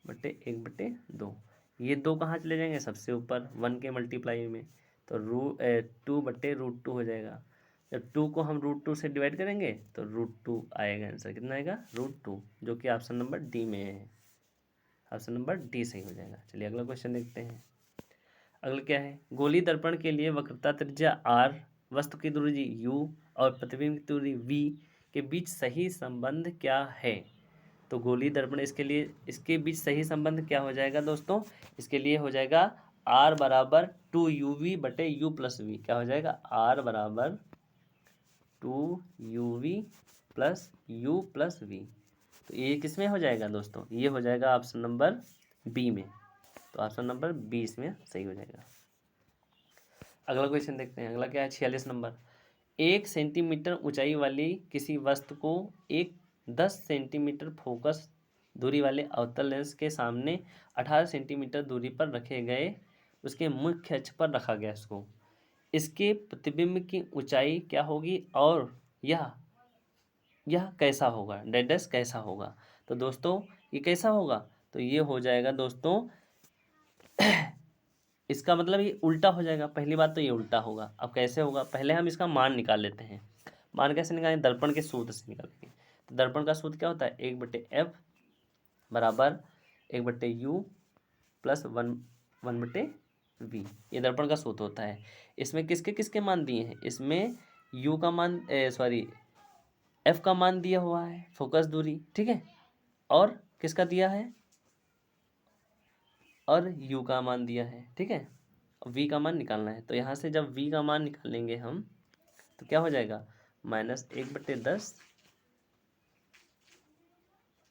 बटे 1/2। ये 2 कहाँ चले जाएंगे? सबसे ऊपर 1 के मल्टीप्लाई में। तो 2/√2 हो जाएगा। जब 2 को हम √2 से डिवाइड करेंगे तो √2 आएगा आंसर। कितना आएगा? √2, जो कि ऑप्शन नंबर डी में है। ऑप्शन नंबर डी सही हो जाएगा। चलिए अगला क्वेश्चन देखते हैं। अगला क्या है? गोली दर्पण के लिए वक्रता त्रिज्या r, वस्तु की दूरी u और प्रतिबिंब की दूरी v के बीच सही संबंध क्या है? तो गोली दर्पण इसके बीच सही संबंध क्या हो जाएगा दोस्तों? इसके लिए हो जाएगा r बराबर 2uv बटे u प्लस v। क्या हो जाएगा? r बराबर 2uv plus u plus v। तो ये किस में हो जाएगा दोस्तों? ये हो जाएगा ऑप्शन नंबर बी में। तो ऑप्शन नंबर 20 में सही हो जाएगा। अगला क्वेश्चन देखते हैं। अगला क्या है? 46 नंबर। 1 सेंटीमीटर ऊंचाई वाली किसी वस्तु को एक 10 सेंटीमीटर फोकस दूरी वाले अवतल लेंस के सामने 18 सेंटीमीटर दूरी पर रखे गए, उसके मुख्य अक्ष पर रखा गया इसको। इसके प्रतिबिंब की ऊंचाई क्या होगी और यह कैसा होगा? डैश कैसा होगा? तो दोस्तों ये कैसा होगा? तो ये हो जाएगा दोस्तों इसका मतलब ये उल्टा हो जाएगा। पहली बात तो ये उल्टा होगा। अब कैसे होगा? पहले हम इसका मान निकाल लेते हैं। मान कैसे निकालें? दर्पण के सूत्र से निकालेंगे। तो दर्पण का सूत्र क्या होता है? 1/f बराबर 1/u प्लस 1/v। ये दर्पण का सूत्र होता है। इसमें किसके किसके मान दिए हैं? इसमें u का मान f का मान दिया हुआ है, फोकस दूरी, ठीक है। और किसका दिया है? और u का मान दिया है, ठीक है। v का मान निकालना है। तो यहाँ से जब v का मान निकालेंगे हम तो क्या हो जाएगा? -1/10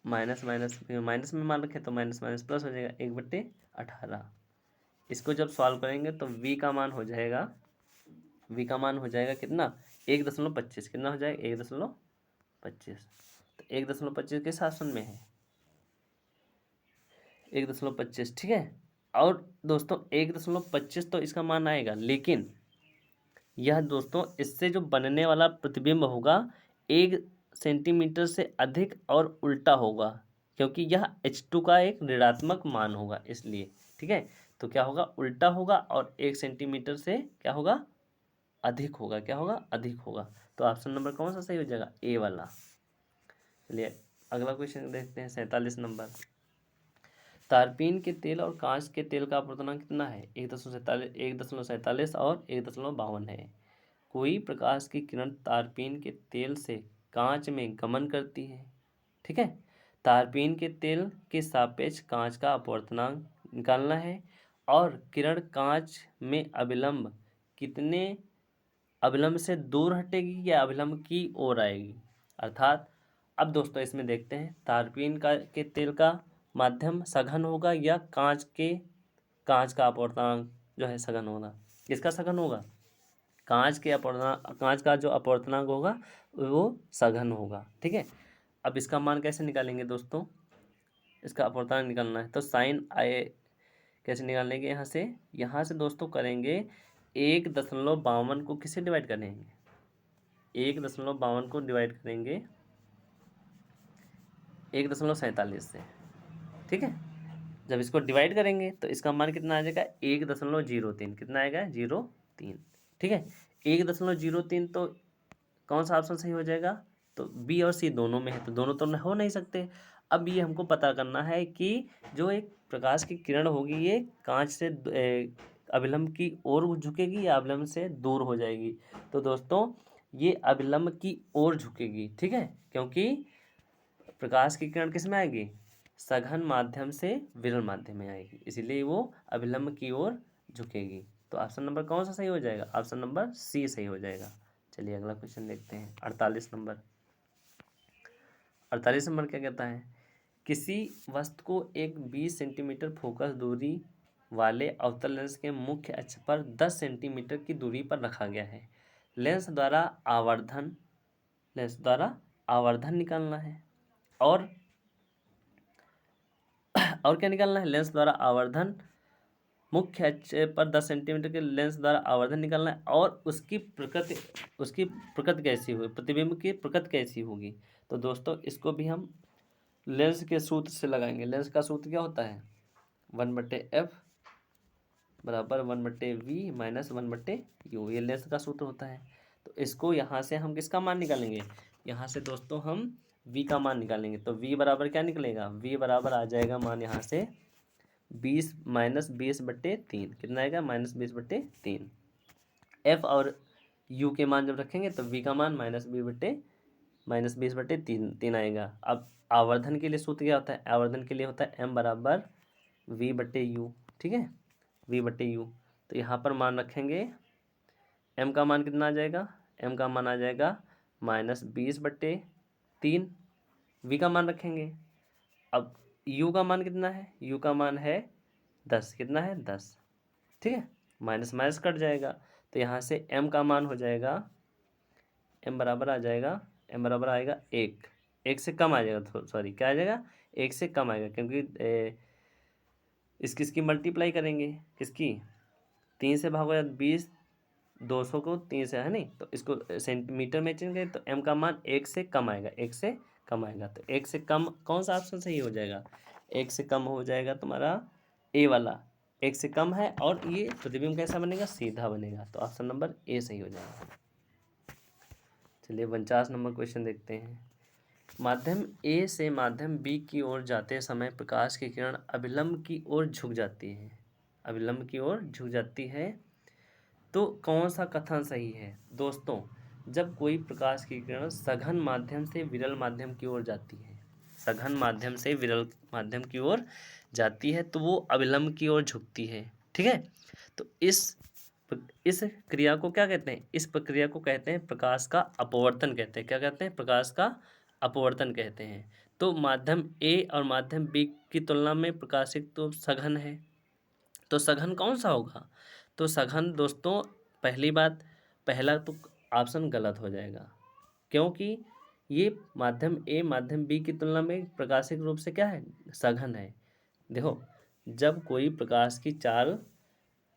माइनस में मान रखें तो माइनस माइनस प्लस हो जाएगा 1/18। इसको जब सॉल्व करेंगे तो v का मान हो जाएगा कितना? 1.25। कितना हो जाएगा? 1.25। तो 1.25 किस आसन में है? 1.25, ठीक है। और दोस्तों 1.25 तो इसका मान आएगा, लेकिन यह दोस्तों इससे जो बनने वाला प्रतिबिंब होगा 1 सेंटीमीटर से अधिक और उल्टा होगा, क्योंकि यह H2 का एक ऋणात्मक मान होगा इसलिए। ठीक है, तो क्या होगा, उल्टा होगा और 1 सेंटीमीटर से क्या होगा, अधिक होगा। क्या होगा, अधिक होगा। तो ऑप्शन नंबर कौन सा सही हो जाएगा, ए वाला। चलिए अगला क्वेश्चन देखते हैं, 47 नंबर। तारपीन के तेल और कांच के तेल का अपवर्तनांक कितना है, 1.47 और 1.52 है। कोई प्रकाश की किरण तारपीन के तेल से कांच में गमन करती है। ठीक है, तारपीन के तेल के सापेक्ष कांच का अपवर्तनांक निकालना है और किरण कांच में अभिलंब कितने अभिलंब से दूर हटेगी या अभिलंब की ओर आएगी। अर्थात अब दोस्तों इसमें देखते हैं तारपीन के तेल का माध्यम सघन होगा या कांच का अपवर्तनांक जो है सघन होगा। किसका सघन होगा, कांच का जो अपवर्तनांक होगा वो सघन होगा। ठीक है, अब इसका मान कैसे निकालेंगे दोस्तों, इसका अपवर्तनांक निकालना है तो साइन आए कैसे निकालेंगे, यहाँ से दोस्तों करेंगे 1.52 को किससे डिवाइड करेंगे, 1.52 को डिवाइड करेंगे 1.47 से। ठीक है, जब इसको डिवाइड करेंगे तो इसका मान कितना आ जाएगा, 1.03। कितना आएगा, 0.3। ठीक है, 1.03 तो कौन सा ऑप्शन सही हो जाएगा, तो बी और सी दोनों में है, तो दोनों तो हो नहीं सकते। अब ये हमको पता करना है कि जो एक प्रकाश की किरण होगी ये कांच से अभिलंब की ओर झुकेगी या अभिलंब से दूर हो जाएगी। तो दोस्तों ये अभिलंब की ओर झुकेगी। ठीक है, क्योंकि प्रकाश की किरण किस में आएगी, सघन माध्यम से विरल माध्यम में आएगी, इसीलिए वो अभिलंब की ओर झुकेगी। तो ऑप्शन नंबर कौन सा सही हो जाएगा, ऑप्शन नंबर सी सही हो जाएगा। चलिए अगला क्वेश्चन देखते हैं, 48 नंबर। 48 नंबर क्या कहता है, किसी वस्तु को एक 20 सेंटीमीटर फोकस दूरी वाले अवतल लेंस के मुख्य अक्ष पर 10 सेंटीमीटर की दूरी पर रखा गया है। लेंस द्वारा आवर्धन निकालना है और क्या निकालना है, लेंस द्वारा आवर्धन, मुख्य अक्ष पर 10 सेंटीमीटर के लेंस द्वारा आवर्धन निकालना है और उसकी प्रकृति कैसी होगी, प्रतिबिंब की प्रकृति कैसी होगी। तो दोस्तों इसको भी हम लेंस के सूत्र से लगाएंगे। लेंस का सूत्र क्या होता है, 1/f बराबर 1/v माइनस 1/u, ये लेंस का सूत्र होता है। तो इसको यहाँ से हम किसका मान निकालेंगे, यहाँ से दोस्तों हम v का मान निकालेंगे। तो v बराबर क्या निकलेगा, v बराबर आ जाएगा मान यहाँ से 20 माइनस 20/3। कितना आएगा, -20/3। f और u के मान जब रखेंगे तो v का मान -20/3 आएगा। अब आवर्धन के लिए सूत्र क्या होता है, आवर्धन के लिए होता है m बराबर v/u। ठीक है, v/u। तो यहाँ पर मान रखेंगे, m का मान कितना आ जाएगा, m का मान आ जाएगा -20/3। v का मान रखेंगे, अब u का मान कितना है, u का मान है 10। कितना है, 10। ठीक है, माइनस माइनस कट जाएगा तो यहाँ से m का मान हो जाएगा, m बराबर आ जाएगा, m बराबर आएगा 1 से कम आ जाएगा, सॉरी क्या आ जाएगा, 1 से कम आएगा, क्योंकि इसकी मल्टीप्लाई करेंगे, किसकी, 3 से भागो या 20, 200 को 3 से है नहीं, तो इसको सेंटीमीटर में चेंज करें तो m का मान 1 से कम आएगा, 1 से कम आएगा। तो 1 से कम कौन सा ऑप्शन सही हो जाएगा, 1 से कम हो जाएगा तुम्हारा ए वाला, 1 से कम है और ये प्रतिबिंब कैसा बनेगा, सीधा बनेगा। तो ऑप्शन नंबर ए सही हो जाएगा। चलिए 49 नंबर क्वेश्चन देखते हैं। माध्यम ए से माध्यम बी की ओर जाते समय प्रकाश की किरण अभिलंब की ओर झुक जाती है, अभिलंब की ओर झुक जाती है। तो कौन सा कथन सही है दोस्तों, जब कोई प्रकाश की किरण सघन माध्यम से विरल माध्यम की ओर जाती है, सघन माध्यम से विरल माध्यम की ओर जाती है तो वो अभिलंब की ओर झुकती है। ठीक है, तो इस क्रिया को क्या कहते हैं, इस प्रक्रिया को कहते हैं प्रकाश का अपवर्तन कहते हैं। क्या कहते हैं, प्रकाश का अपवर्तन कहते हैं। तो माध्यम ए और माध्यम बी की तुलना में प्रकाशिक तो सघन है, तो सघन कौन सा होगा, तो सघन दोस्तों पहला तो ऑप्शन गलत हो जाएगा, क्योंकि ये माध्यम ए माध्यम बी की तुलना में प्रकाशिक रूप से क्या है, सघन है। देखो जब कोई प्रकाश की चाल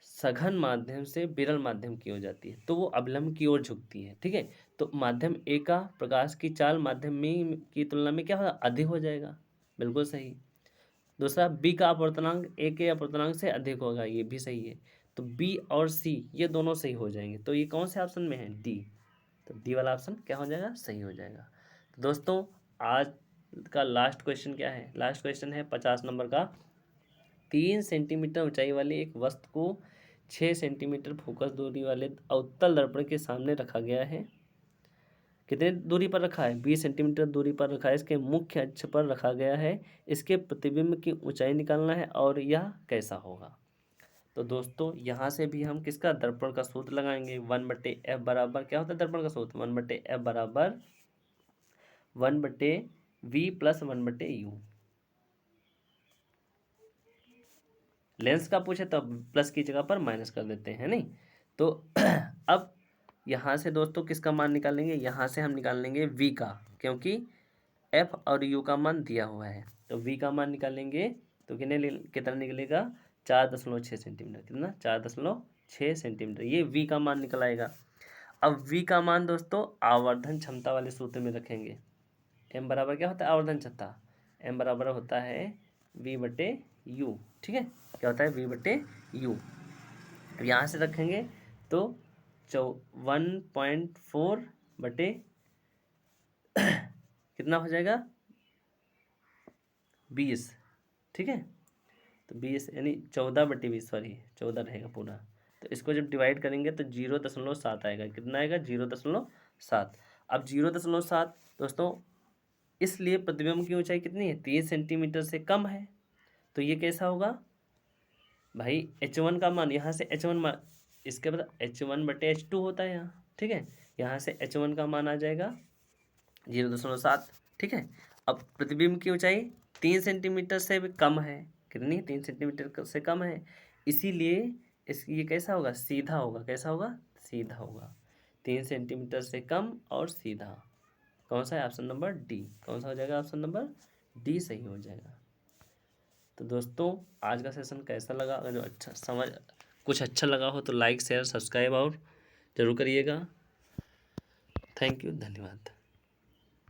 सघन माध्यम से विरल माध्यम की हो जाती है तो वो अवलंब की ओर झुकती है। ठीक है, तो माध्यम ए का प्रकाश की चाल माध्यम में की तुलना में क्या होगा, अधिक हो जाएगा। बिल्कुल सही। दूसरा, बी का अपवर्तनांक ए के अपवर्तनांक से अधिक होगा, ये भी सही है। तो बी और सी ये दोनों सही हो जाएंगे। तो ये कौन से ऑप्शन में है, डी। तो डी वाला ऑप्शन क्या हो जाएगा, सही हो जाएगा। तो दोस्तों आज का लास्ट क्वेश्चन क्या है, लास्ट क्वेश्चन है 50 नंबर का। 3 सेंटीमीटर ऊंचाई वाली एक वस्तु को 6 सेंटीमीटर फोकस दूरी वाले अवतल दर्पण के सामने रखा गया है। कितने दूरी पर रखा है, 20 सेंटीमीटर दूरी पर रखा है। इसके मुख्य अक्ष पर रखा गया है। इसके प्रतिबिंब की ऊंचाई निकालना है और यह कैसा होगा। तो दोस्तों यहाँ से भी हम किसका, दर्पण का सूत्र लगाएंगे। 1/f बराबर क्या होता है दर्पण का सूत्र, 1/f बराबर 1/v प्लस 1/u। लेंस का पूछे तो प्लस की जगह पर माइनस कर देते हैं, नहीं। तो अब यहाँ से दोस्तों किसका मान निकालेंगे, यहाँ से हम निकाल लेंगे v का, क्योंकि f और u का मान दिया हुआ है। तो v का मान निकालेंगे तो कितना निकलेगा, 4.6 सेंटीमीटर। कितना, 4.6 सेंटीमीटर, ये v का मान निकल आएगा। अब v का मान दोस्तों आवर्धन क्षमता वाले सूत्र में रखेंगे। m बराबर क्या होता है, आवर्धन क्षमता। m बराबर होता है v/u। ठीक है, क्या होता है, v/u। यहाँ से रखेंगे तो 1.4 बटे कितना हो जाएगा, 20। ठीक है, तो 20 यानी 14/20, सॉरी 14 रहेगा पूरा। तो इसको जब डिवाइड करेंगे तो 0.7 आएगा। कितना आएगा, 0.7। अब 0.7 दोस्तों इसलिए प्रतिबिंब की ऊंचाई कितनी है, 3 सेंटीमीटर से कम है। तो ये कैसा होगा भाई, h1 का मान, यहाँ से h1 मान, इसके बाद h1/h2 होता है यहाँ। ठीक है, यहाँ से h1 का मान आ जाएगा 0.7। ठीक है, अब प्रतिबिंब की ऊंचाई 3 सेंटीमीटर से भी कम है। कितनी, 3 सेंटीमीटर से कम है। इसीलिए ये कैसा होगा, सीधा होगा। कैसा होगा, सीधा होगा। 3 सेंटीमीटर से कम और सीधा। कौन सा है, ऑप्शन नंबर डी। कौन सा हो जाएगा, ऑप्शन नंबर डी सही हो जाएगा। तो दोस्तों आज का सेशन कैसा लगा, अगर जो कुछ अच्छा लगा हो तो लाइक शेयर सब्सक्राइब और जरूर करिएगा। थैंक यू, धन्यवाद।